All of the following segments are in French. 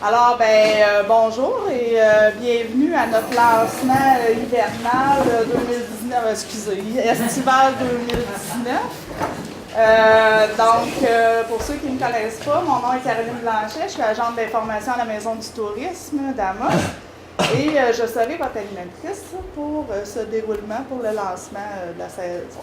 Bonjour et bienvenue à notre lancement hivernal 2019, estival 2019. Pour ceux qui ne me connaissent pas, mon nom est Caroline Blanchet, je suis agente d'information à la Maison du tourisme d'Amos et je serai votre animatrice pour ce déroulement pour le lancement de la saison.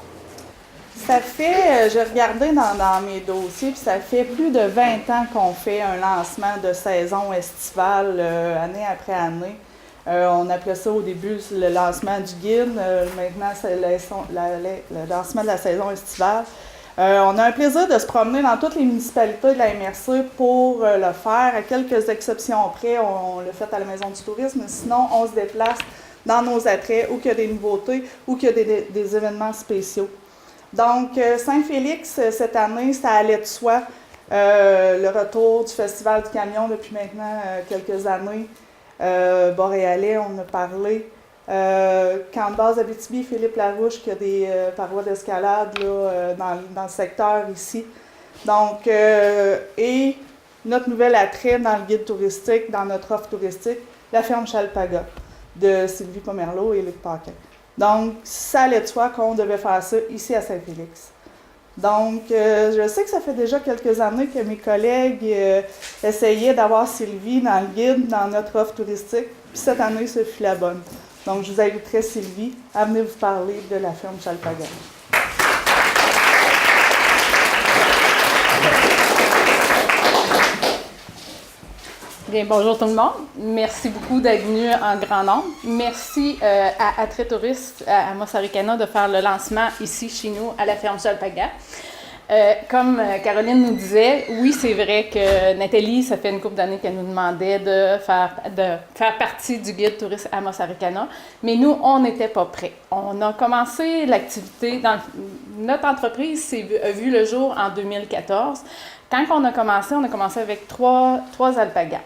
Ça fait, j'ai regardé dans mes dossiers, puis ça fait plus de 20 ans qu'on fait un lancement de saison estivale année après année. On appelait ça au début le lancement du guide, maintenant c'est le lancement de la saison estivale. On a un plaisir de se promener dans toutes les municipalités de la MRC pour le faire. À quelques exceptions près, on le fait à la Maison du tourisme, sinon on se déplace dans nos attraits ou qu'il y a des nouveautés ou qu'il y a des événements spéciaux. Donc, Saint-Félix, cette année, ça allait de soi. Le retour du Festival du Camion depuis maintenant quelques années. Boréalais, on a parlé. Camp de base Abitibi, Philippe Larouche, qui a des parois d'escalade dans le secteur ici. Donc, et notre nouvel attrait dans le guide touristique, dans notre offre touristique, la ferme Chalpaga de Sylvie Pomerleau et Luc Paquin. Donc, ça allait de soi qu'on devait faire ça ici à Saint-Félix. Donc, je sais que ça fait déjà quelques années que mes collègues essayaient d'avoir Sylvie dans le guide, dans notre offre touristique, puis cette année, ce fut la bonne. Donc, je vous inviterai Sylvie à venir vous parler de la ferme Chalpaga. Bien, bonjour tout le monde. Merci beaucoup d'être venu en grand nombre. Merci à Attrait Touriste à Amos Aricana de faire le lancement ici chez nous à la ferme Chalpaga. Comme Caroline nous disait, oui, c'est vrai que Nathalie, ça fait une couple d'années qu'elle nous demandait de faire partie du guide touriste Amos Aricana, mais nous, on n'était pas prêts. On a commencé l'activité, notre entreprise a vu le jour en 2014. Quand on a commencé avec trois alpagas.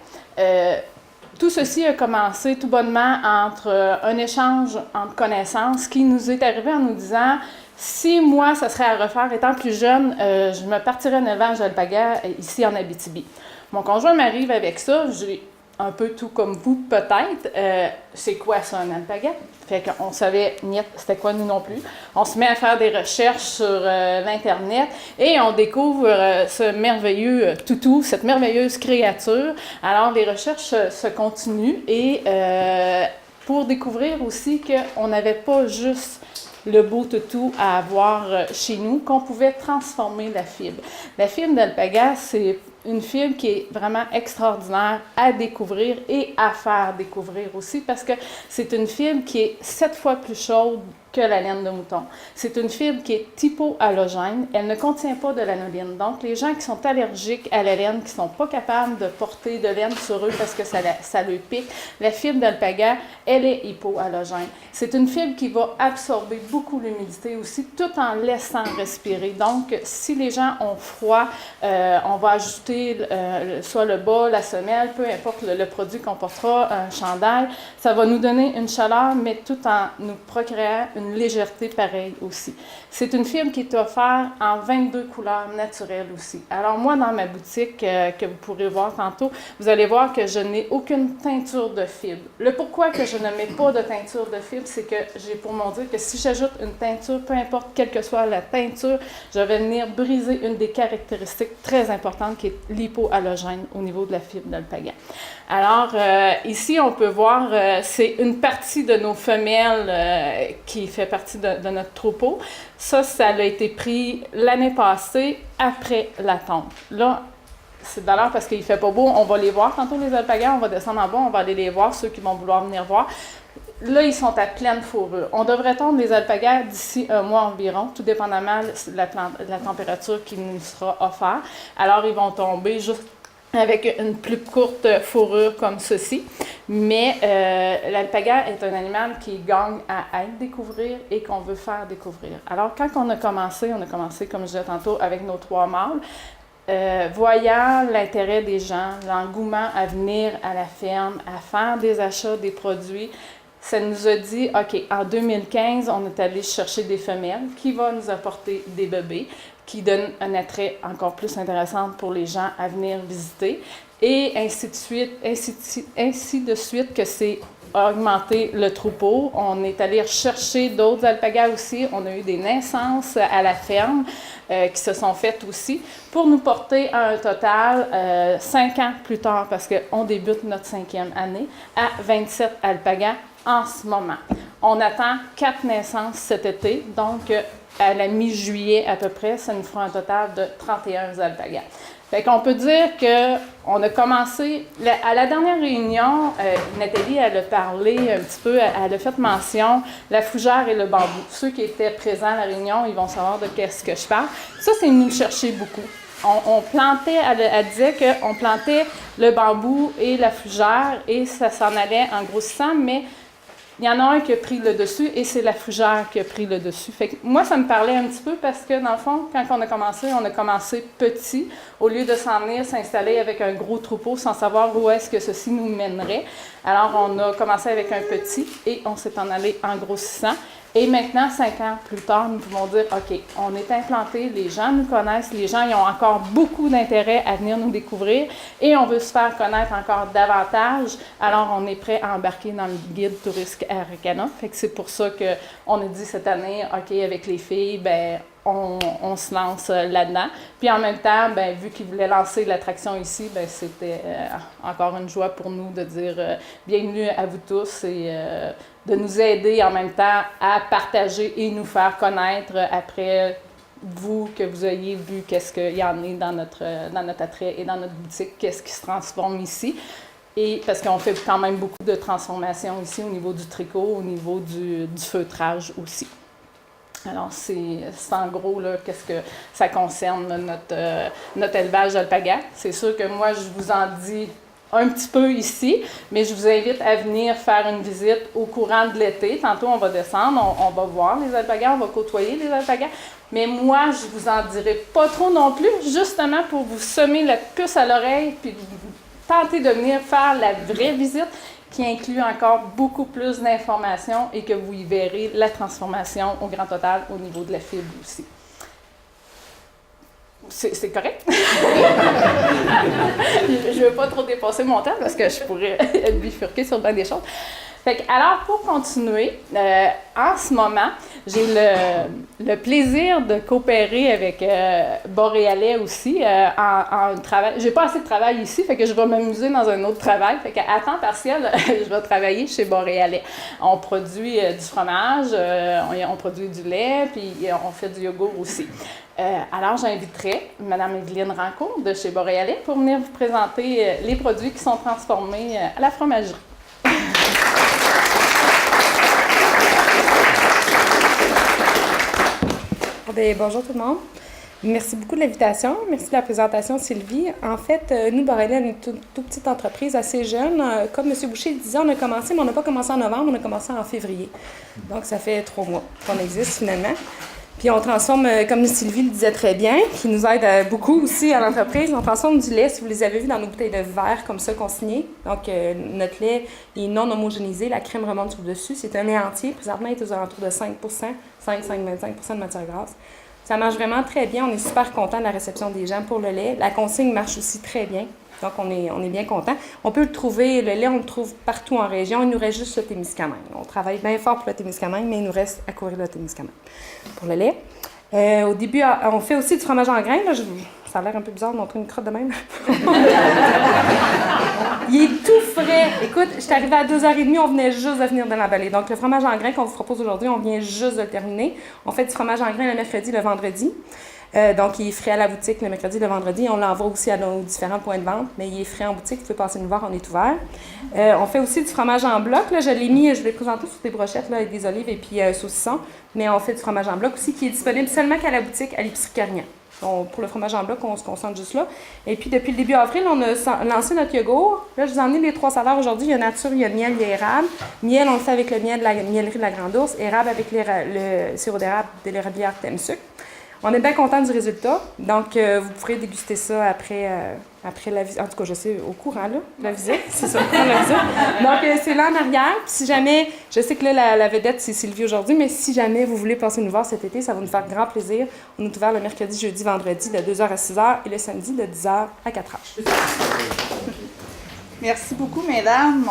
Tout ceci a commencé tout bonnement entre un échange entre connaissances qui nous est arrivé en nous disant si moi, ça serait à refaire, étant plus jeune, je me partirais en élevage d'alpagas ici en Abitibi. Mon conjoint m'arrive avec ça, j'ai un peu tout comme vous peut-être. C'est quoi ça, un alpaga? Fait qu'on savait, niet, c'était quoi nous non plus. On se met à faire des recherches sur l'Internet et on découvre ce merveilleux toutou, cette merveilleuse créature. Alors, les recherches se continuent et pour découvrir aussi qu'on n'avait pas juste le beau toutou à avoir chez nous, qu'on pouvait transformer la fibre. La fibre d'alpaga, c'est une fibre qui est vraiment extraordinaire à découvrir et à faire découvrir aussi parce que c'est une fibre qui est 7 fois plus chaude que la laine de mouton. C'est une fibre qui est hypohalogène. Elle ne contient pas de lanoline. Donc, les gens qui sont allergiques à la laine, qui ne sont pas capables de porter de laine sur eux parce que ça leur pique, la fibre d'alpaga, elle est hypohalogène. C'est une fibre qui va absorber beaucoup l'humidité aussi, tout en laissant respirer. Donc, si les gens ont froid, on va ajouter soit le bas, la semelle, peu importe le produit qu'on portera, un chandail. Ça va nous donner une chaleur, mais tout en nous procréant une légèreté pareille aussi. C'est une fibre qui est offerte en 22 couleurs naturelles aussi. Alors moi, dans ma boutique que vous pourrez voir tantôt, vous allez voir que je n'ai aucune teinture de fibre. Le pourquoi que je ne mets pas de teinture de fibre, c'est que j'ai pour mon dire que si j'ajoute une teinture, peu importe quelle que soit la teinture, je vais venir briser une des caractéristiques très importantes qui est l'hypohalogène au niveau de la fibre d'alpaga. Alors, ici, on peut voir, c'est une partie de nos femelles qui fait partie de notre troupeau. Ça a été pris l'année passée après la tonte. Là, c'est d'ailleurs parce qu'il ne fait pas beau, on va les voir tantôt les alpagas, on va descendre en bas, on va aller les voir, ceux qui vont vouloir venir voir. Là, ils sont à pleine fourrure. On devrait tondre les alpagas d'ici un mois environ, tout dépendamment de la température qui nous sera offerte. Alors, ils vont tomber juste avec une plus courte fourrure comme ceci. Mais l'alpaga est un animal qui gagne à être découvrir et qu'on veut faire découvrir. Alors, quand on a commencé, comme je disais tantôt, avec nos 3 mâles. Voyant l'intérêt des gens, l'engouement à venir à la ferme, à faire des achats des produits, ça nous a dit, OK, en 2015, on est allé chercher des femelles qui vont nous apporter des bébés, qui donne un attrait encore plus intéressant pour les gens à venir visiter. Et ainsi de suite que c'est augmenter le troupeau. On est allé chercher d'autres alpagas aussi. On a eu des naissances à la ferme qui se sont faites aussi pour nous porter à un total, 5 ans plus tard, parce qu'on débute notre 5e année, à 27 alpagas en ce moment. On attend 4 naissances cet été, donc à la mi-juillet à peu près, ça nous fera un total de 31 alpagas. Fait qu'on peut dire qu'on a commencé, à la dernière réunion, Nathalie, elle a parlé un petit peu, elle a fait mention, la fougère et le bambou. Ceux qui étaient présents à la réunion, ils vont savoir de qu'est-ce que je parle. Ça, c'est nous chercher beaucoup. On plantait, elle disait qu'on plantait le bambou et la fougère et ça s'en allait en grossissant, mais il y en a un qui a pris le dessus et c'est la fougère qui a pris le dessus. Fait que moi, ça me parlait un petit peu parce que, dans le fond, quand on a commencé petit, au lieu de s'en venir s'installer avec un gros troupeau sans savoir où est-ce que ceci nous mènerait. Alors, on a commencé avec un petit et on s'est en allé en grossissant. Et maintenant, 5 ans plus tard, nous pouvons dire, OK, on est implanté, les gens nous connaissent, les gens ils ont encore beaucoup d'intérêt à venir nous découvrir et on veut se faire connaître encore davantage. Alors, on est prêt à embarquer dans le guide touristique Arikana. Fait que c'est pour ça qu'on a dit cette année, OK, avec les filles, ben on se lance là-dedans. Puis en même temps, ben, vu qu'ils voulaient lancer l'attraction ici, ben, c'était encore une joie pour nous de dire bienvenue à vous tous et de nous aider en même temps à partager et nous faire connaître après vous, que vous ayez vu qu'est-ce qu'il y en a dans notre attrait et dans notre boutique, qu'est-ce qui se transforme ici. Et parce qu'on fait quand même beaucoup de transformations ici au niveau du tricot, au niveau du feutrage aussi. Alors, c'est en gros, là, qu'est-ce que ça concerne notre élevage d'alpaga. C'est sûr que moi, je vous en dis un petit peu ici, mais je vous invite à venir faire une visite au courant de l'été. Tantôt, on va descendre, on va voir les alpagas, on va côtoyer les alpagas. Mais moi, je vous en dirai pas trop non plus, justement pour vous semer la puce à l'oreille, puis tenter de venir faire la vraie visite, qui inclut encore beaucoup plus d'informations et que vous y verrez la transformation au grand total au niveau de la fibre aussi. C'est correct? Je ne veux pas trop dépasser mon temps parce que je pourrais bifurquer sur bien des choses. Fait que, alors, pour continuer, en ce moment, j'ai le plaisir de coopérer avec Boréalais aussi en travail. J'ai pas assez de travail ici, fait que je vais m'amuser dans un autre travail. Fait qu'à temps partiel, je vais travailler chez Boréalais. On produit du fromage, on produit du lait, puis on fait du yogourt aussi. Alors, j'inviterai Mme Evelyne Rancourt de chez Boréalais pour venir vous présenter les produits qui sont transformés à la fromagerie. Bien, bonjour tout le monde. Merci beaucoup de l'invitation. Merci de la présentation, Sylvie. En fait, nous, Boréalais, on est une toute petite entreprise assez jeune. Comme M. Boucher le disait, on a commencé, mais on n'a pas commencé en novembre, on a commencé en février. Donc, ça fait 3 mois qu'on existe finalement. Puis on transforme, comme Sylvie le disait très bien, qui nous aide beaucoup aussi à l'entreprise, on transforme du lait, si vous les avez vus dans nos bouteilles de verre comme ça consignées. Donc notre lait est non homogénéisé, la crème remonte sur le dessus. C'est un lait entier, présentement il est aux alentours de 5 5,25 de matière grasse. Ça marche vraiment très bien, on est super content de la réception des gens pour le lait. La consigne marche aussi très bien. Donc, on est bien content. On peut le trouver, le lait, on le trouve partout en région. Il nous reste juste le Témiscamingue. On travaille bien fort pour le Témiscamingue, mais il nous reste à courir le Témiscamingue pour le lait. Au début, on fait aussi du fromage en grains. Là, ça a l'air un peu bizarre de montrer une crotte de même. Il est tout frais. Écoute, je suis arrivée à 2h30, on venait juste de venir de l'emballer. Donc, le fromage en grains qu'on vous propose aujourd'hui, on vient juste de le terminer. On fait du fromage en grains le mercredi, le vendredi. Donc, il est frais à la boutique le mercredi, le vendredi. On l'envoie aussi à nos différents points de vente, mais il est frais en boutique. Vous pouvez passer nous voir, on est ouvert. On fait aussi du fromage en bloc. Là, je l'ai présenté sur des brochettes là, avec des olives et puis saucisson. Mais on fait du fromage en bloc aussi qui est disponible seulement qu'à la boutique à l'épicerie Carignan. Pour le fromage en bloc, on se concentre juste là. Et puis, depuis le début avril, on a lancé notre yogourt. Là, je vous ai emmené les 3 saveurs aujourd'hui. Il y a nature, il y a miel, il y a érable. Miel, on le fait avec le miel de la mielerie de la Grande Ourse. Érable avec le sirop d'érable de l'érablière Thème Sucre. On est bien content du résultat. Donc, vous pourrez déguster ça après après la visite. En tout cas, je sais au courant, là, la visite. C'est ça, au courant de la visite. Donc, c'est là en arrière. Puis si jamais, je sais que là, la vedette, c'est Sylvie aujourd'hui, mais si jamais vous voulez passer nous voir cet été, ça va nous faire grand plaisir. On est ouvert le mercredi, jeudi, vendredi, de 2h à 6h et le samedi, de 10h à 4h. Merci beaucoup, mesdames.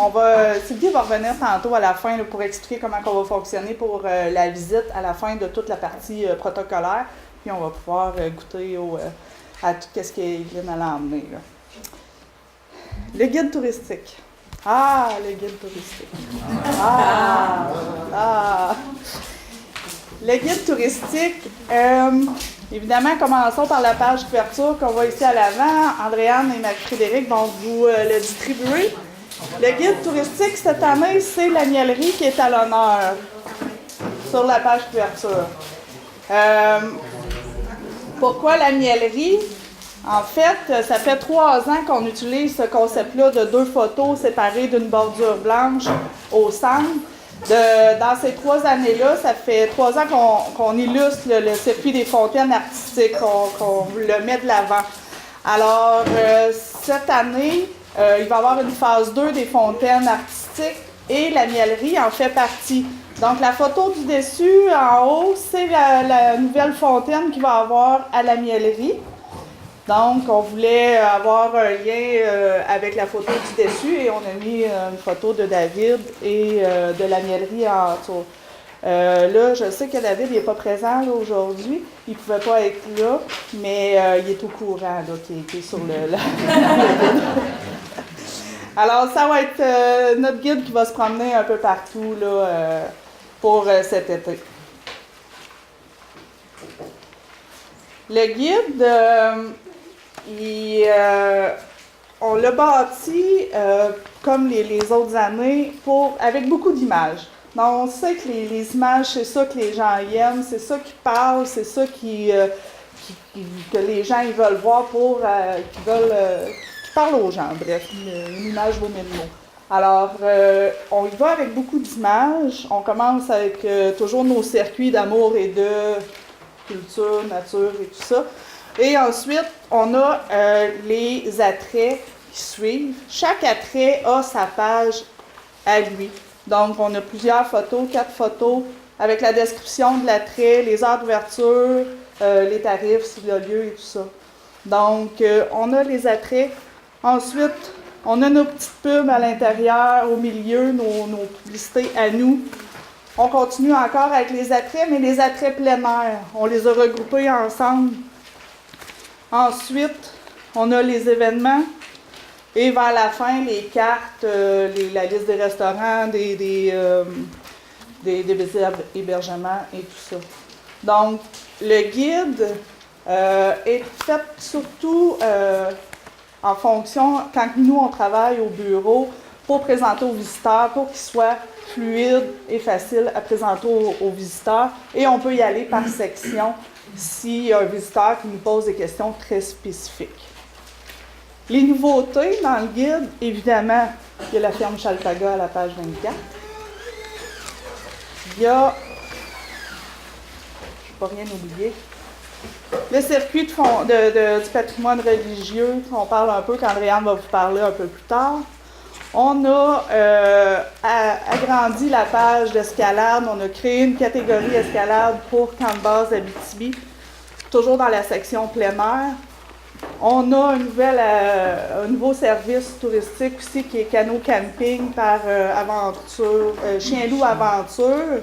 Sylvie va revenir tantôt à la fin là, pour expliquer comment on va fonctionner pour la visite à la fin de toute la partie protocolaire. Puis on va pouvoir goûter à tout ce qu'Evelyne allait emmener. Là. Le guide touristique. Ah, le guide touristique. Le guide touristique, évidemment, commençons par la page couverture qu'on voit ici à l'avant. Andréane et Marie-Frédéric vont vous le distribuer. Le guide touristique, cette année, c'est la miellerie qui est à l'honneur sur la page couverture. Pourquoi la miellerie? En fait, ça fait 3 ans qu'on utilise ce concept-là de 2 photos séparées d'une bordure blanche au centre. Dans ces 3 années-là, ça fait 3 ans qu'on illustre le circuit des fontaines artistiques, qu'on le met de l'avant. Alors, cette année, il va y avoir une phase 2 des fontaines artistiques et la miellerie en fait partie. Donc, la photo du dessus, en haut, c'est la nouvelle fontaine qu'il va y avoir à la miellerie. Donc, on voulait avoir un lien avec la photo du dessus et on a mis une photo de David et de la miellerie en dessous. Là, je sais que David n'est pas présent là, aujourd'hui. Il ne pouvait pas être là, mais il est au courant là, qui est sur le guide. Alors, ça va être notre guide qui va se promener un peu partout là, pour cet été. Le guide, on l'a bâti comme les autres années avec beaucoup d'images. Donc, on sait que les images, c'est ça que les gens aiment, c'est ça qui parle, c'est ça que les gens ils veulent voir qui parle aux gens. Bref, une image vaut 1000 mots. Alors, on y va avec beaucoup d'images. On commence avec toujours nos circuits d'amour et de culture, nature et tout ça. Et ensuite, on a les attraits qui suivent. Chaque attrait a sa page à lui. Donc, on a plusieurs photos, 4 photos, avec la description de l'attrait, les heures d'ouverture, les tarifs, s'il y a lieu et tout ça. Donc, on a les attraits. Ensuite, on a nos petites pubs à l'intérieur, au milieu, nos publicités à nous. On continue encore avec les attraits, mais les attraits plein air. On les a regroupés ensemble. Ensuite, on a les événements. Et vers la fin, les cartes, la liste des restaurants, des hébergements et tout ça. Donc, le guide est fait surtout en fonction, quand nous, on travaille au bureau, pour présenter aux visiteurs, pour qu'il soit fluide et facile à présenter aux visiteurs. Et on peut y aller par section s'il y a un visiteur qui nous pose des questions très spécifiques. Les nouveautés dans le guide, évidemment, il y a la ferme Chaltaga à la page 24. Il y a, je ne vais pas rien oublier, le circuit du patrimoine religieux, on parle un peu, qu'Andréane va vous parler un peu plus tard. On a agrandi la page d'escalade, on a créé une catégorie escalade pour Camp de base d'Abitibi, toujours dans la section plein air. On a un nouveau service touristique aussi qui est canot camping par Chien-Loup Aventure.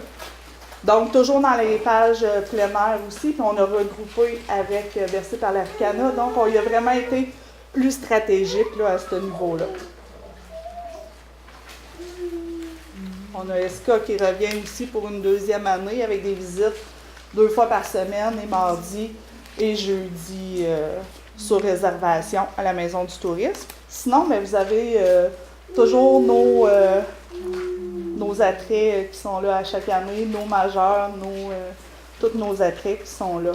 Donc, toujours dans les pages plein air aussi, puis on a regroupé avec Versé par l'Arcana. Donc, on y a vraiment été plus stratégique là, à ce niveau-là. On a ESCA qui revient aussi pour une 2e année avec des visites 2 fois par semaine, les mardis et jeudi sur réservation à la Maison du tourisme. Sinon, bien, vous avez toujours nos attraits qui sont là à chaque année, nos majeurs, tous nos attraits qui sont là.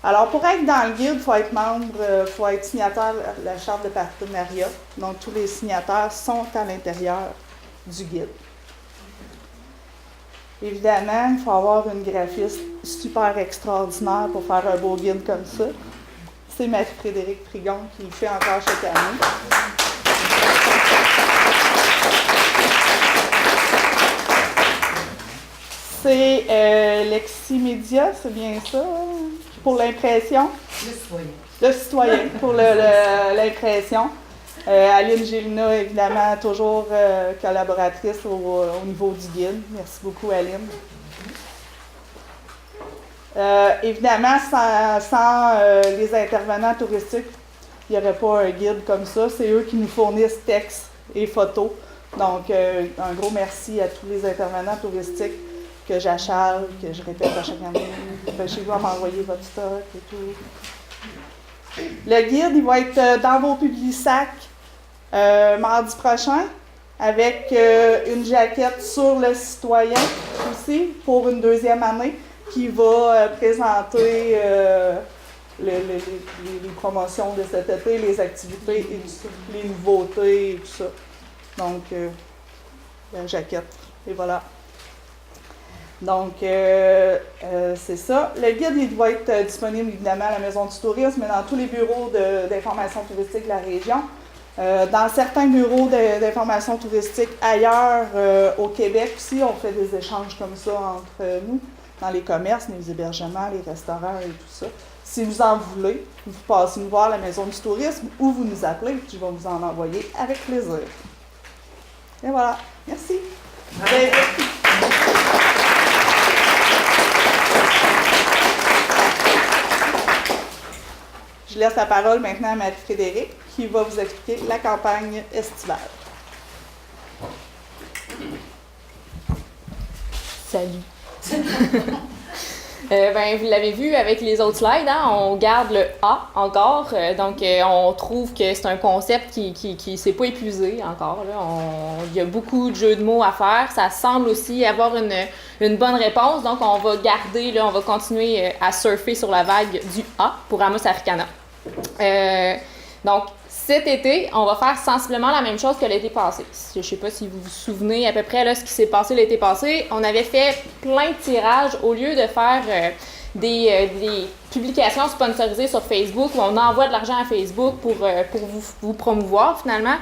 Alors, pour être dans le guide, il faut être membre, il faut être signataire de la charte de partenariat. Donc, tous les signataires sont à l'intérieur du guide. Évidemment, il faut avoir une graphiste super extraordinaire pour faire un beau guide comme ça. c'est Marie-Frédérique Prigon qui le fait encore chaque année. C'est Leximédia, c'est bien ça, pour l'impression. Le citoyen, pour l'impression. Aline Gélina, évidemment, toujours collaboratrice au niveau du guide. Merci beaucoup, Aline. Évidemment, sans les intervenants touristiques, il n'y aurait pas un guide comme ça. C'est eux qui nous fournissent textes et photos. Donc, un gros merci à tous les intervenants touristiques que j'achale, que je répète à chaque année. Chez vous à m'envoyer votre stock et tout. Le guide, il va être dans vos Publisacs mardi prochain avec une jaquette sur le citoyen aussi pour une deuxième année qui va présenter les promotions de cet été, les activités, et les nouveautés et tout ça. Donc, la jaquette. Et voilà. Donc, c'est ça. Le guide, il va être disponible évidemment à la Maison du tourisme, mais dans tous les bureaux d'information touristique de la région. Dans certains bureaux d'information touristique ailleurs au Québec aussi, on fait des échanges comme ça entre nous, dans les commerces, les hébergements, les restaurants et tout ça. Si vous en voulez, vous passez nous voir à la Maison du tourisme ou vous nous appelez, puis je vais vous en envoyer avec plaisir. Et voilà. Merci. Je laisse la parole maintenant à Marie-Frédérique qui va vous expliquer la campagne estivale. Salut! Vous l'avez vu avec les autres slides, hein, on garde le A encore, on trouve que c'est un concept qui s'est pas épuisé encore. Il y a beaucoup de jeux de mots à faire, ça semble aussi avoir une bonne réponse, donc on va garder, là, on va continuer à surfer sur la vague du A pour Amos Africana. Donc, cet été, on va faire sensiblement la même chose que l'été passé. Je ne sais pas si vous vous souvenez à peu près là, ce qui s'est passé l'été passé. On avait fait plein de tirages au lieu de faire des publications sponsorisées sur Facebook où on envoie de l'argent à Facebook pour vous promouvoir finalement.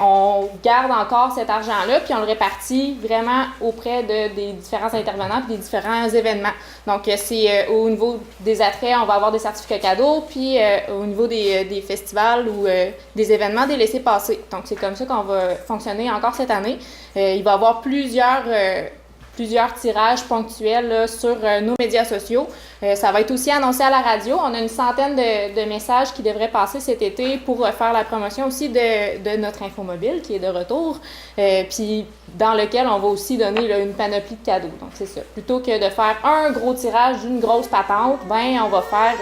On garde encore cet argent-là, puis on le répartit vraiment auprès des différents intervenants et des différents événements. Donc, c'est au niveau des attraits, on va avoir des certificats cadeaux, puis au niveau des festivals ou des événements, des laissez-passer. Donc, c'est comme ça qu'on va fonctionner encore cette année. Il va y avoir plusieurs tirages ponctuels là, sur nos médias sociaux. Ça va être aussi annoncé à la radio. On a une centaine de messages qui devraient passer cet été pour faire la promotion aussi de notre infomobile qui est de retour, puis dans lequel on va aussi donner là, une panoplie de cadeaux. Donc c'est ça. Plutôt que de faire un gros tirage d'une grosse patente, on va faire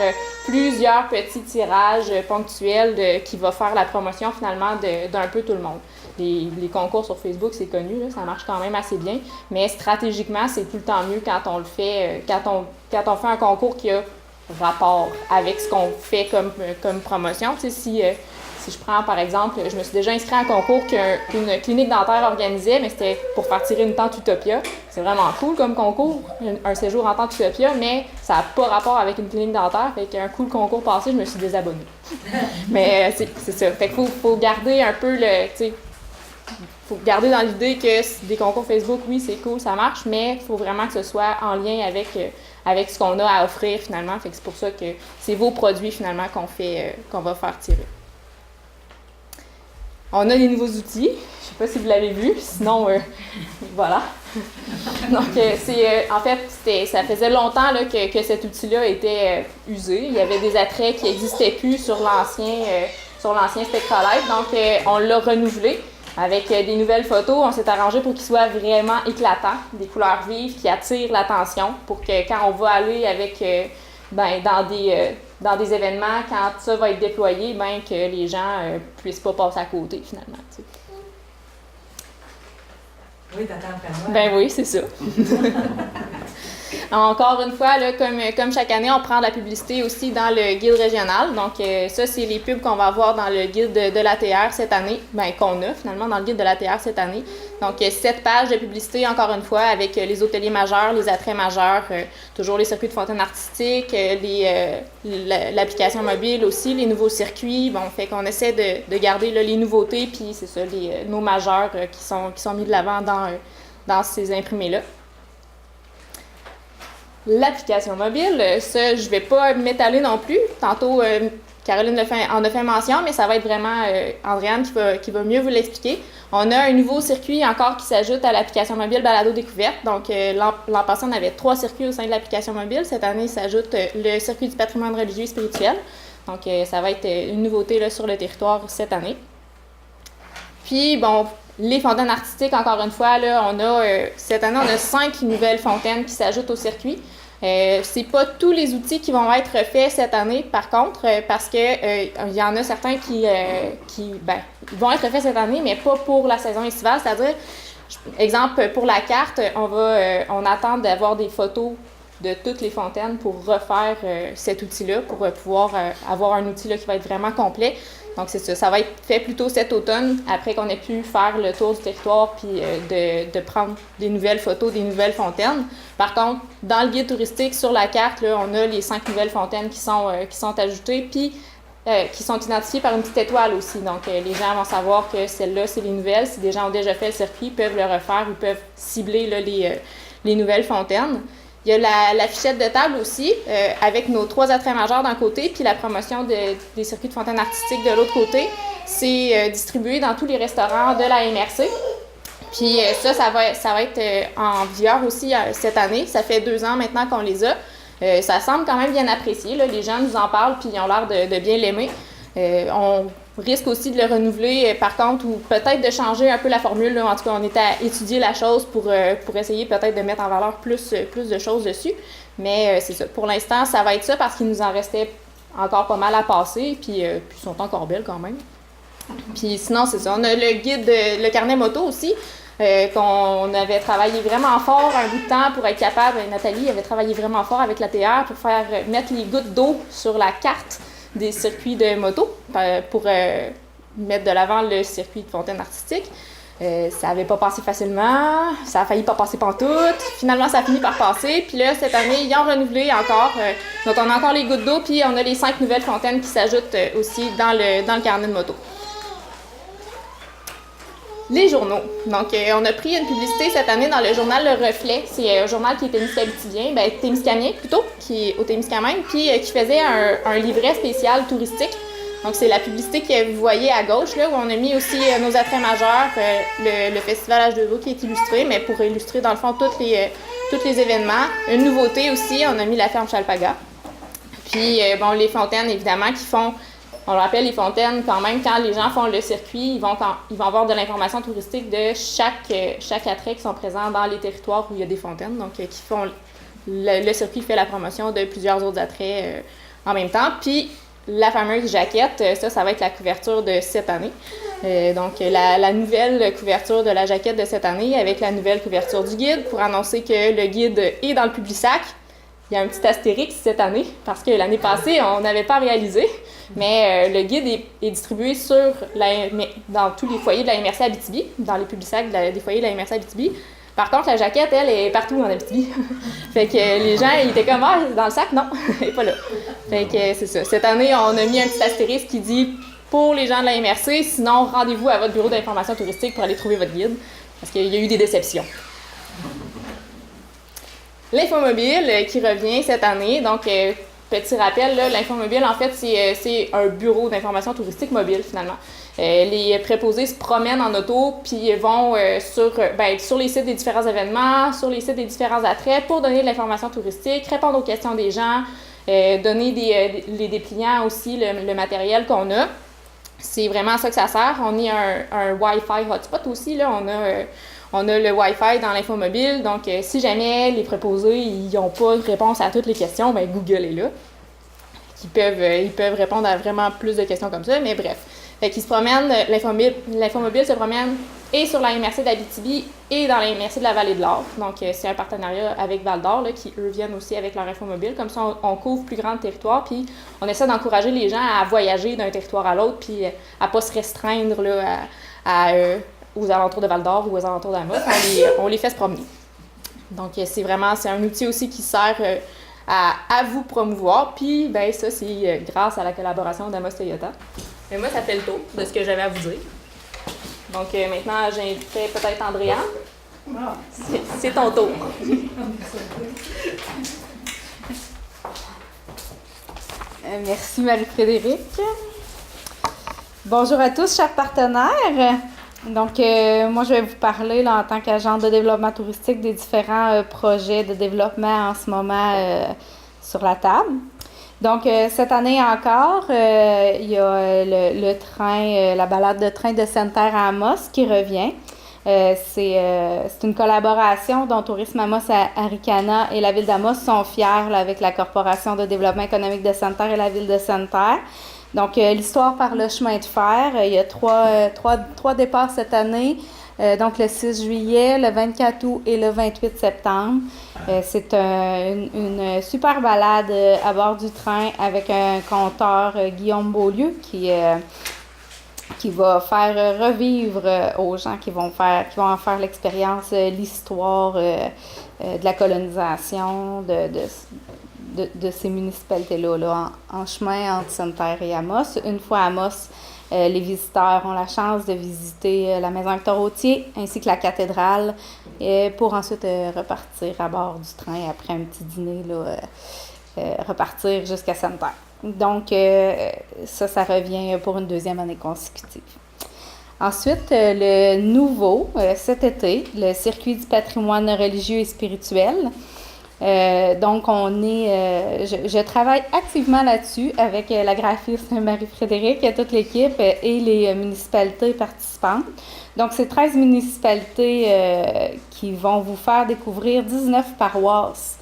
plusieurs petits tirages ponctuels qui va faire la promotion finalement d'un peu tout le monde. Les concours sur Facebook, c'est connu, là, ça marche quand même assez bien, mais stratégiquement, c'est tout le temps mieux quand on le fait, quand on fait un concours qui a rapport avec ce qu'on fait comme promotion. Tu sais, si je prends par exemple, je me suis déjà inscrite à un concours qu'une clinique dentaire organisait, mais c'était pour faire tirer une tente Utopia. C'est vraiment cool comme concours, un séjour en tente Utopia, mais ça n'a pas rapport avec une clinique dentaire. Fait qu'un coup le concours passé, je me suis désabonnée. Mais c'est ça. Fait qu'il faut garder un peu faut garder dans l'idée que des concours Facebook, oui, c'est cool, ça marche, mais il faut vraiment que ce soit en lien avec ce qu'on a à offrir finalement. Fait que c'est pour ça que c'est vos produits finalement qu'on va faire tirer. On a des nouveaux outils. Je sais pas si vous l'avez vu, sinon voilà. Donc en fait, ça faisait longtemps là, que cet outil-là était usé. Il y avait des attraits qui n'existaient plus sur l'ancien Spectralight, donc on l'a renouvelé. Avec des nouvelles photos, on s'est arrangé pour qu'ils soient vraiment éclatants, des couleurs vives qui attirent l'attention pour que quand on va aller avec dans des événements, quand ça va être déployé, que les gens puissent pas passer à côté finalement. T'sais. Oui, t'attends après moi. Oui, c'est ça. Encore une fois, là, comme chaque année, on prend de la publicité aussi dans le guide régional. Donc, ça, c'est les pubs qu'on va avoir dans le guide de l'ATR cette année, bien qu'on a finalement dans le guide de l'ATR cette année. Donc, 7 pages de publicité, encore une fois, avec les hôteliers majeurs, les attraits majeurs, toujours les circuits de fontaine artistique, l'application mobile aussi, les nouveaux circuits. Bon, fait qu'on essaie de garder là, les nouveautés, puis c'est ça, nos majeurs qui sont mis de l'avant dans ces imprimés-là. L'application mobile, ça, je ne vais pas m'étaler non plus. Tantôt, Caroline en a fait mention, mais ça va être vraiment Andréane qui va mieux vous l'expliquer. On a un nouveau circuit encore qui s'ajoute à l'application mobile Balado Découverte. Donc, l'an passé, on avait 3 circuits au sein de l'application mobile. Cette année, s'ajoute le circuit du patrimoine religieux et spirituel. Donc, ça va être une nouveauté là, sur le territoire cette année. Puis, bon, les fontaines artistiques, encore une fois, là, cette année, on a 5 nouvelles fontaines qui s'ajoutent au circuit. C'est pas tous les outils qui vont être faits cette année, par contre, parce que il y en a certains qui vont être faits cette année, mais pas pour la saison estivale. C'est-à-dire, exemple, pour la carte, on attend d'avoir des photos de toutes les fontaines pour refaire cet outil-là, pour pouvoir avoir un outil là, qui va être vraiment complet. Donc, c'est ça. Ça va être fait plutôt cet automne, après qu'on ait pu faire le tour du territoire puis de prendre des nouvelles photos, des nouvelles fontaines. Par contre, dans le guide touristique, sur la carte, là, on a les 5 nouvelles fontaines qui sont ajoutées puis qui sont identifiées par une petite étoile aussi. Donc, les gens vont savoir que celles-là, c'est les nouvelles. Si des gens ont déjà fait le circuit, ils peuvent le refaire, ils peuvent cibler là, les nouvelles fontaines. Il y a la fichette de table aussi, avec nos 3 attraits majeurs d'un côté, puis la promotion des circuits de fontaine artistique de l'autre côté. C'est distribué dans tous les restaurants de la MRC. Puis ça va être en vigueur aussi cette année. Ça fait 2 ans maintenant qu'on les a. Ça semble quand même bien apprécié. Là. Les gens nous en parlent, puis ils ont l'air de bien l'aimer. On risque aussi de le renouveler, par contre, ou peut-être de changer un peu la formule. Là. En tout cas, on est à étudier la chose pour essayer peut-être de mettre en valeur plus de choses dessus. Mais c'est ça. Pour l'instant, ça va être ça parce qu'il nous en restait encore pas mal à passer, puis ils sont encore belles quand même. Puis sinon, c'est ça. On a le guide, le carnet moto aussi, qu'on avait travaillé vraiment fort un bout de temps pour être capable. Nathalie avait travaillé vraiment fort avec l'ATR pour faire mettre les gouttes d'eau sur la carte des circuits de moto pour mettre de l'avant le circuit de fontaine artistique. Ça n'avait pas passé facilement, ça a failli pas passer pantoute. Finalement, ça a fini par passer. Puis là, cette année, ils ont renouvelé encore. Donc, on a encore les gouttes d'eau, puis on a les 5 nouvelles fontaines qui s'ajoutent aussi dans le carnet de moto. Les journaux. Donc, on a pris une publicité cette année dans le journal Le Reflet. C'est un journal qui est témiscamien plutôt, qui est au Témiscamingue, puis qui faisait un livret spécial touristique. Donc, c'est la publicité que vous voyez à gauche, là, où on a mis aussi nos attraits majeurs, le festival H2O qui est illustré, mais pour illustrer, dans le fond, tous les événements. Une nouveauté aussi, on a mis la ferme Chalpaga. Puis, les fontaines, évidemment, qui font... On le rappelle, les fontaines, quand même, quand les gens font le circuit, ils vont avoir de l'information touristique de chaque attrait qui sont présents dans les territoires où il y a des fontaines. Donc, qui font le circuit fait la promotion de plusieurs autres attraits en même temps. Puis, la fameuse jaquette, ça va être la couverture de cette année. Donc, la nouvelle couverture de la jaquette de cette année avec la nouvelle couverture du guide pour annoncer que le guide est dans le Publisac. Il y a un petit astérix cette année, parce que l'année passée, on n'avait pas réalisé, mais le guide est distribué dans tous les foyers de la MRC Abitibi, dans les Publisacs des foyers de la MRC Abitibi. Par contre, la jaquette, elle, est partout en Abitibi. Fait que les gens, ils étaient comme « Ah, dans le sac? Non, elle n'est pas là. » Fait que c'est ça. Cette année, on a mis un petit astérisque qui dit « Pour les gens de la MRC, sinon, rendez-vous à votre bureau d'information touristique pour aller trouver votre guide. » Parce qu'il y a eu des déceptions. L'infomobile qui revient cette année. Donc, petit rappel, là, l'infomobile, en fait, c'est un bureau d'information touristique mobile, finalement. Les préposés se promènent en auto, puis vont sur les sites des différents événements, sur les sites des différents attraits pour donner de l'information touristique, répondre aux questions des gens, donner les dépliants aussi, le matériel qu'on a. C'est vraiment à ça que ça sert. On est un Wi-Fi hotspot aussi, là. On a le Wi-Fi dans l'infomobile, donc si jamais les préposés n'ont pas de réponse à toutes les questions, ben Google est là. Ils peuvent répondre à vraiment plus de questions comme ça, mais bref. Fait qu'ils se promènent, l'infomobile se promène et sur la MRC d'Abitibi et dans la MRC de la Vallée de l'Or. Donc, c'est un partenariat avec Val d'Or là, qui, eux, viennent aussi avec leur infomobile. Comme ça, on couvre plus grand territoire, puis on essaie d'encourager les gens à voyager d'un territoire à l'autre, puis à ne pas se restreindre là, aux alentours de Val d'Or ou aux alentours d'Amos. On les fait se promener. Donc, c'est un outil aussi qui sert à vous promouvoir. Puis, ben ça, c'est grâce à la collaboration d'Amos Toyota. Mais moi, ça fait le tour de ce que j'avais à vous dire. Donc, maintenant, j'inviterai peut-être Andréane. C'est ton tour. Merci Marie-Frédérique. Bonjour à tous, chers partenaires. Donc, moi, je vais vous parler là, en tant qu'agente de développement touristique des différents projets de développement en ce moment sur la table. Donc, cette année encore, il y a le train, la balade de train de Sainte-Terre à Amos qui revient. C'est une collaboration dont Tourisme Amos à Aricana et la Ville d'Amos sont fiers là, avec la Corporation de développement économique de Sainte-Terre et la Ville de Sainte-Terre. Donc, l'histoire par le chemin de fer, il y a trois départs cette année, donc le 6 juillet, le 24 août et le 28 septembre. C'est une super balade à bord du train avec un conteur, Guillaume Beaulieu, qui va faire revivre aux gens qui vont en faire l'expérience, l'histoire de la colonisation de ces municipalités-là, là, en chemin entre Sainte-Terre et Amos. Une fois à Amos, les visiteurs ont la chance de visiter la maison Hector-Autier ainsi que la cathédrale pour ensuite repartir à bord du train après un petit dîner, là, repartir jusqu'à Sainte-Terre. Donc, ça revient pour une deuxième année consécutive. Ensuite, le nouveau, cet été, le circuit du patrimoine religieux et spirituel. Donc, je travaille activement là-dessus avec la graphiste Marie-Frédérique et toute l'équipe et les municipalités participantes. Donc, c'est 13 municipalités qui vont vous faire découvrir 19 paroisses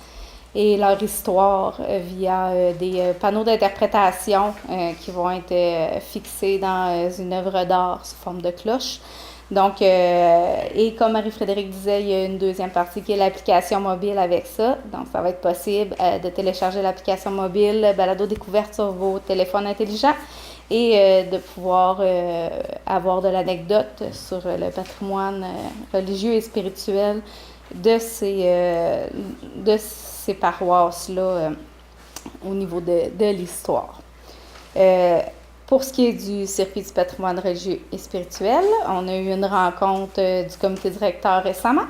et leur histoire via des panneaux d'interprétation qui vont être fixés dans une œuvre d'art sous forme de cloche. Donc, et comme Marie-Frédérique disait, il y a une deuxième partie qui est l'application mobile avec ça. Donc, ça va être possible de télécharger l'application mobile Balado Découverte sur vos téléphones intelligents et de pouvoir avoir de l'anecdote sur le patrimoine religieux et spirituel de ces paroisses-là au niveau de l'histoire. Pour ce qui est du circuit du patrimoine religieux et spirituel, on a eu une rencontre du comité directeur récemment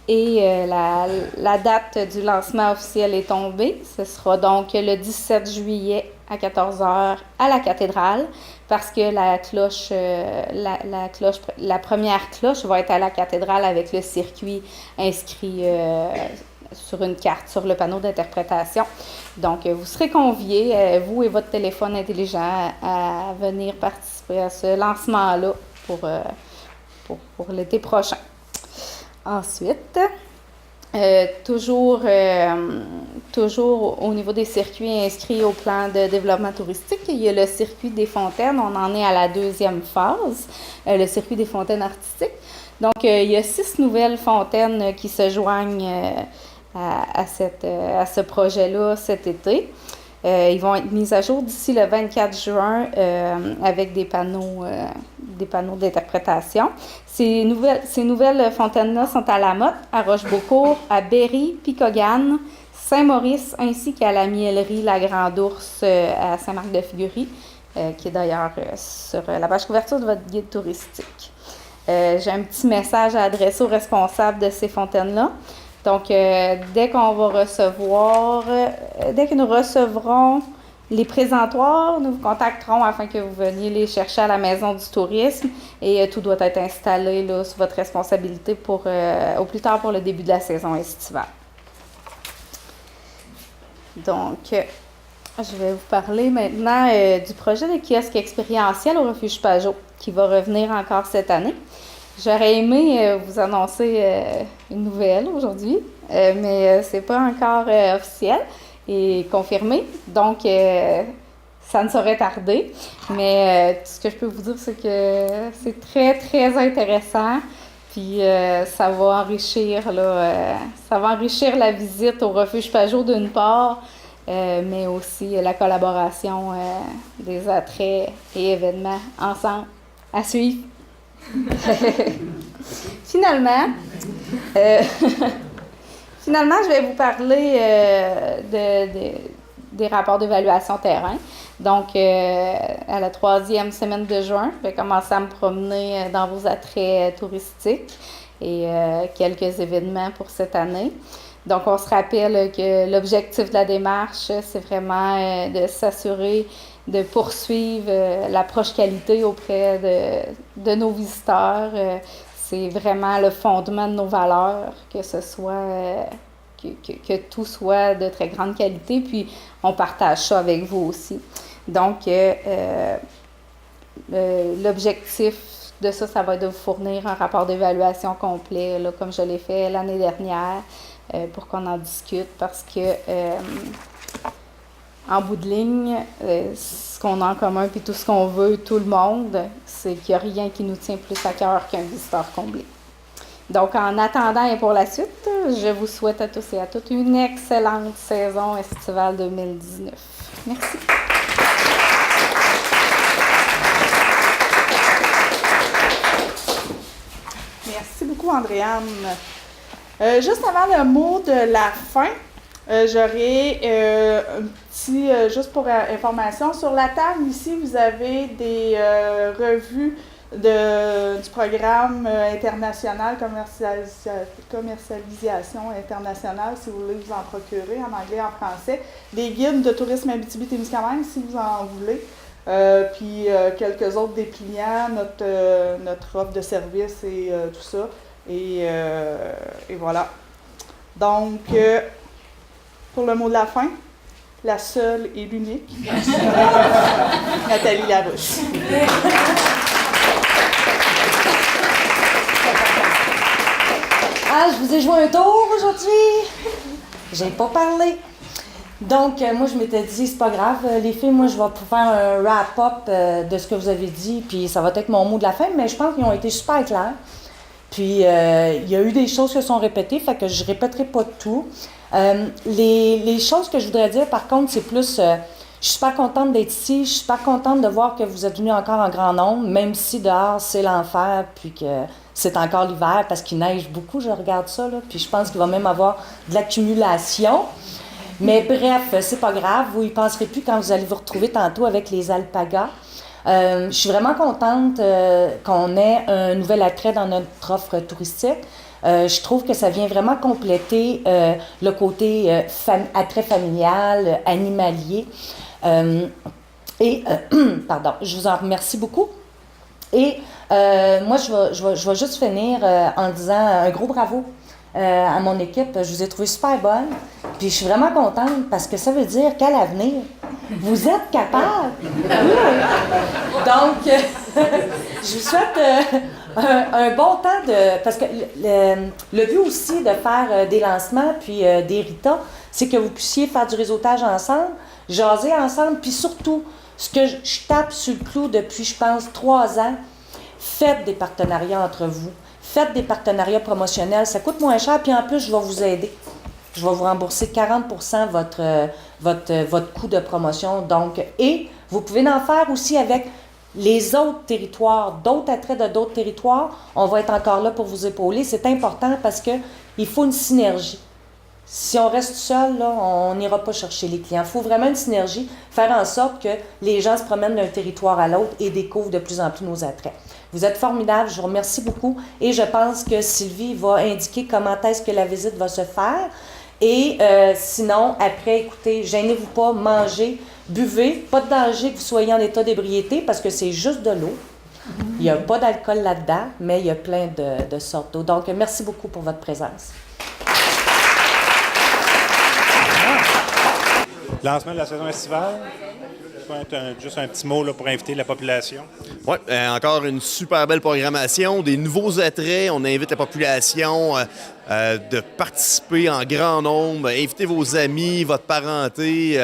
et la date du lancement officiel est tombée. Ce sera donc le 17 juillet à 14h à la cathédrale parce que la première cloche va être à la cathédrale avec le circuit inscrit sur une carte, sur le panneau d'interprétation. Donc, vous serez conviés, vous et votre téléphone intelligent, à venir participer à ce lancement-là pour l'été prochain. Ensuite, toujours au niveau des circuits inscrits au plan de développement touristique, il y a le circuit des fontaines. On en est à la deuxième phase, le circuit des fontaines artistiques. Donc, il y a 6 nouvelles fontaines qui se joignent à ce projet-là cet été. Ils vont être mis à jour d'ici le 24 juin avec des panneaux d'interprétation. Ces nouvelles fontaines-là sont à La Motte, à Rochebeaucourt, à Berry, Picogan, Saint-Maurice, ainsi qu'à la Mielerie La Grande Ourse à Saint-Marc-de-Figuerie, qui est d'ailleurs sur la page couverture de votre guide touristique. J'ai un petit message à adresser aux responsables de ces fontaines-là. Donc, dès que nous recevrons les présentoirs, nous vous contacterons afin que vous veniez les chercher à la Maison du tourisme et tout doit être installé là, sous votre responsabilité au plus tard pour le début de la saison estivale. Donc, je vais vous parler maintenant du projet de kiosque expérientiel au Refuge Pajot qui va revenir encore cette année. J'aurais aimé vous annoncer une nouvelle aujourd'hui, mais c'est pas encore officiel et confirmé. Donc, ça ne saurait tarder. Mais tout ce que je peux vous dire, c'est que c'est très, très intéressant. Puis ça va enrichir ça va enrichir la visite au refuge Pajot d'une part, mais aussi la collaboration des attraits et événements ensemble à suivre. Finalement, je vais vous parler des rapports d'évaluation terrain. Donc, à la 3e semaine de juin, je vais commencer à me promener dans vos attraits touristiques et quelques événements pour cette année. Donc, on se rappelle que l'objectif de la démarche, c'est vraiment de s'assurer de poursuivre l'approche qualité auprès de nos visiteurs. C'est vraiment le fondement de nos valeurs, que ce soit que tout soit de très grande qualité, puis on partage ça avec vous aussi. Donc, l'objectif de ça va être de vous fournir un rapport d'évaluation complet, là, comme je l'ai fait l'année dernière, pour qu'on en discute, parce que en bout de ligne, ce qu'on a en commun, puis tout ce qu'on veut, tout le monde, c'est qu'il n'y a rien qui nous tient plus à cœur qu'un visiteur comblé. Donc, en attendant et pour la suite, je vous souhaite à tous et à toutes une excellente saison estivale 2019. Merci. Merci beaucoup, Andréane. Juste avant le mot de la fin, j'aurais un petit, juste pour information, sur la table ici, vous avez des revues du programme international, commercialisation internationale, si vous voulez vous en procurer, en anglais et en français. Des guides de tourisme Abitibi-Témiscamingue, si vous en voulez. Puis quelques autres dépliants, notre offre de service et tout ça. Et voilà. Donc, pour le mot de la fin, la seule et l'unique, Nathalie Larouche. Ah, je vous ai joué un tour aujourd'hui. J'ai pas parlé. Donc, moi, je m'étais dit, c'est pas grave, les filles, moi, je vais faire un wrap-up de ce que vous avez dit, puis ça va être mon mot de la fin, mais je pense qu'ils ont été super clairs. Puis, il y a eu des choses qui sont répétées, fait que je répéterai pas tout. Les choses que je voudrais dire, par contre, c'est plus... je suis super contente d'être ici, je suis super contente de voir que vous êtes venus encore en grand nombre, même si dehors, c'est l'enfer, puis que c'est encore l'hiver, parce qu'il neige beaucoup, je regarde ça, là, puis je pense qu'il va même avoir de l'accumulation. Mais bref, c'est pas grave, vous y penserez plus quand vous allez vous retrouver tantôt avec les alpagas. Je suis vraiment contente qu'on ait un nouvel attrait dans notre offre touristique. Je trouve que ça vient vraiment compléter le côté attrait familial, animalier. Pardon, je vous en remercie beaucoup. Et moi, je vais juste finir en disant un gros bravo à mon équipe. Je vous ai trouvé super bonne. Puis je suis vraiment contente parce que ça veut dire qu'à l'avenir, vous êtes capable. Donc, je vous souhaite un bon temps parce que le but aussi de faire des lancements puis des ritas, c'est que vous puissiez faire du réseautage ensemble, jaser ensemble, puis surtout, ce que je tape sur le clou depuis, je pense, 3 ans, faites des partenariats entre vous. Faites des partenariats promotionnels. Ça coûte moins cher, puis en plus, je vais vous aider. Je vais vous rembourser 40% votre coût de promotion. Donc, et vous pouvez en faire aussi avec les autres territoires, d'autres attraits de d'autres territoires. On va être encore là pour vous épauler. C'est important parce qu'il faut une synergie. Si on reste seul, là, on n'ira pas chercher les clients. Il faut vraiment une synergie, faire en sorte que les gens se promènent d'un territoire à l'autre et découvrent de plus en plus nos attraits. Vous êtes formidables, je vous remercie beaucoup et je pense que Sylvie va indiquer comment est-ce que la visite va se faire. Et sinon, après, écoutez, gênez-vous pas, mangez, buvez. Pas de danger que vous soyez en état d'ébriété parce que c'est juste de l'eau. Il n'y a pas d'alcool là-dedans, mais il y a plein de sortes d'eau. Donc, merci beaucoup pour votre présence. Lancement de la saison estivale. Juste un petit mot là, pour inviter la population. Oui, encore une super belle programmation, des nouveaux attraits. On invite la population de participer en grand nombre. Invitez vos amis, votre parenté.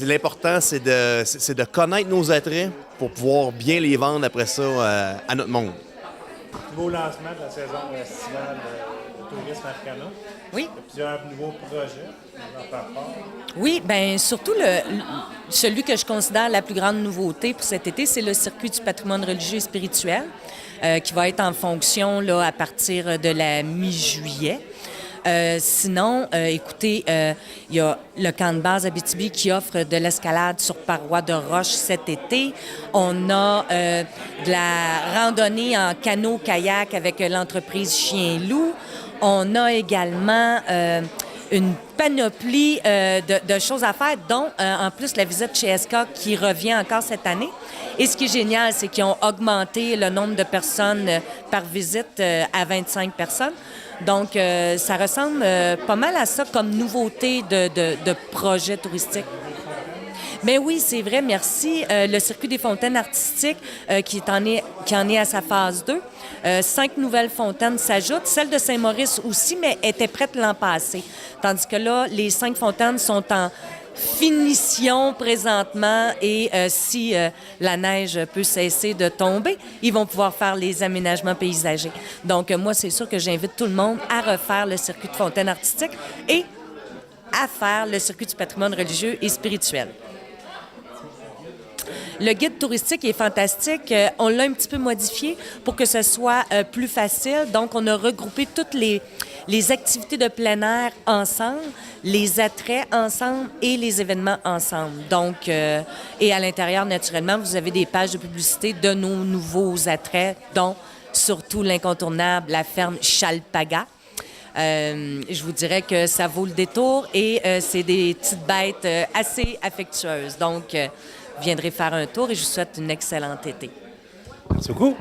L'important, c'est de connaître nos attraits pour pouvoir bien les vendre après ça à notre monde. Nouveau lancement de la saison estivale de Tourisme Arcana. Oui. Il y a plusieurs nouveaux projets. On va en faire part. Oui, bien, surtout celui que je considère la plus grande nouveauté pour cet été, c'est le circuit du patrimoine religieux et spirituel qui va être en fonction là, à partir de la mi-juillet. Sinon, écoutez, il y a le camp de base Abitibi qui offre de l'escalade sur parois de roche cet été. On a de la randonnée en canot-kayak avec l'entreprise Chien-Loup. On a également une panoplie de choses à faire, dont en plus la visite chez ESCA qui revient encore cette année. Et ce qui est génial, c'est qu'ils ont augmenté le nombre de personnes par visite à 25 personnes. Donc, ça ressemble pas mal à ça comme nouveauté de projet touristique. Mais oui, c'est vrai, merci. Le circuit des fontaines artistiques qui en est à sa phase 2. 5 nouvelles fontaines s'ajoutent. Celle de Saint-Maurice aussi, mais était prête l'an passé. Tandis que là, les 5 fontaines sont en finition présentement et si la neige peut cesser de tomber, ils vont pouvoir faire les aménagements paysagers. Donc, moi, c'est sûr que j'invite tout le monde à refaire le circuit de fontaine artistique et à faire le circuit du patrimoine religieux et spirituel. Le guide touristique est fantastique. On l'a un petit peu modifié pour que ce soit plus facile. Donc, on a regroupé toutes les activités de plein air ensemble, les attraits ensemble et les événements ensemble. Donc, et à l'intérieur, naturellement, vous avez des pages de publicité de nos nouveaux attraits, dont surtout l'incontournable, la ferme Chalpaga. Je vous dirais que ça vaut le détour et c'est des petites bêtes assez affectueuses. Donc, viendrez faire un tour et je vous souhaite une excellente été. Merci beaucoup.